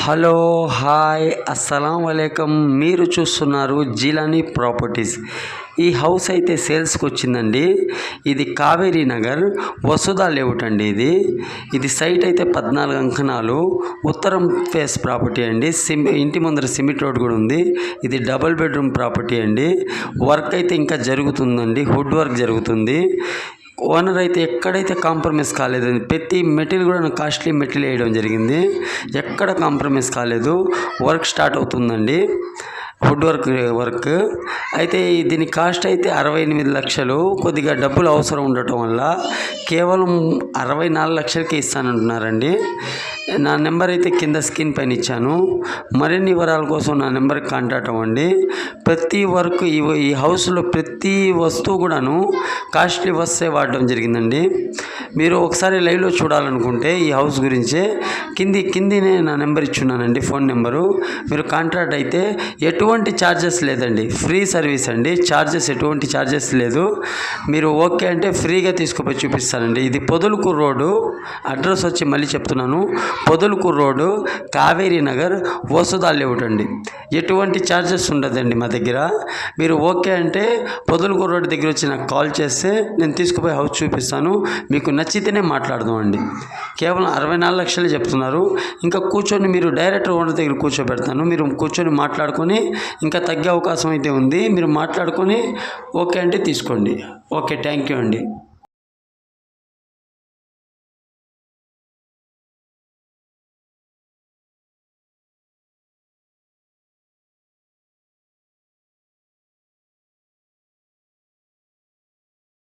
Hello hi అస్సలం వాలేకం. మీరు చూస్తున్నారు జిలానీ ప్రాపర్టీస్. ఈ హౌస్ అయితే సేల్స్కి వచ్చిందండి. ఇది కావేరీ నగర్ వసుధ లేఅవుట్ అండి. ఇది సైట్ అయితే 14 అంకణాలు, ఉత్తరం ఫేస్ ప్రాపర్టీ అండి. ఇంటి ముందర సిమెంట్ రోడ్ కూడా ఉంది. ఇది డబుల్ బెడ్రూమ్ ప్రాపర్టీ అండి. వర్క్ అయితే ఇంకా జరుగుతుందండి, వుడ్ వర్క్ జరుగుతుంది. ఓనర్ అయితే ఎక్కడైతే కాంప్రమైజ్ కాలేదండి. ప్రతి మెటీరియల్ కూడా కాస్ట్లీ మెటీరియల్ వేయడం జరిగింది. ఎక్కడ కాంప్రమైజ్ కాలేదు. వర్క్ స్టార్ట్ అవుతుందండి, వుడ్ వర్క్ అయితే దీని కాస్ట్ అయితే 68 లక్షలు. కొద్దిగా డబ్బులు అవసరం ఉండటం వల్ల కేవలం 64 లక్షలకే ఇస్తానంటున్నారండి. నా నెంబర్ అయితే కింద స్క్రీన్ పైన ఇచ్చాను. మరిన్ని వివరాల కోసం నా నెంబర్కి కాంటాక్ట్ అవ్వండి. ప్రతి వర్క్ ఈ హౌస్లో ప్రతి వస్తువు కూడాను కాస్ట్లీ వస్తే వాడడం జరిగిందండి. మీరు ఒకసారి లైవ్లో చూడాలనుకుంటే ఈ హౌస్ గురించే కిందినే నా నెంబర్ ఇచ్చున్నానండి, ఫోన్ నెంబరు. మీరు కాంట్రాక్ట్ అయితే ఎటువంటి ఛార్జెస్ లేదండి, ఫ్రీ సర్వీస్ అండి. ఎటువంటి ఛార్జెస్ లేదు. మీరు ఓకే అంటే ఫ్రీగా తీసుకుపోయి చూపిస్తానండి. ఇది పొదలకూరు రోడ్డు, అడ్రస్ వచ్చి మళ్ళీ చెప్తున్నాను, పొదలకూరు రోడ్డు, కావేరీ నగర్, వసుధ లేఅవుట్ అండి. ఎటువంటి ఛార్జెస్ ఉండదండి మా దగ్గర. మీరు ఓకే అంటే పొదలకూరు రోడ్డు దగ్గర వచ్చి నాకు కాల్ చేస్తే నేను తీసుకుపోయి హౌస్ చూపిస్తాను. మీకు నచ్చితేనే మాట్లాడదాం అండి. కేవలం 64 లక్షలు చెప్తున్నారు. ఇంకా కూర్చొని మీరు డైరెక్ట్ ఓనర్ దగ్గర కూర్చోబెడతాను. మీరు కూర్చొని మాట్లాడుకొని ఇంకా తగ్గే అవకాశం అయితే ఉంది. మీరు మాట్లాడుకొని ఓకే అంటే తీసుకోండి. ఓకే, థ్యాంక్ యూ అండి.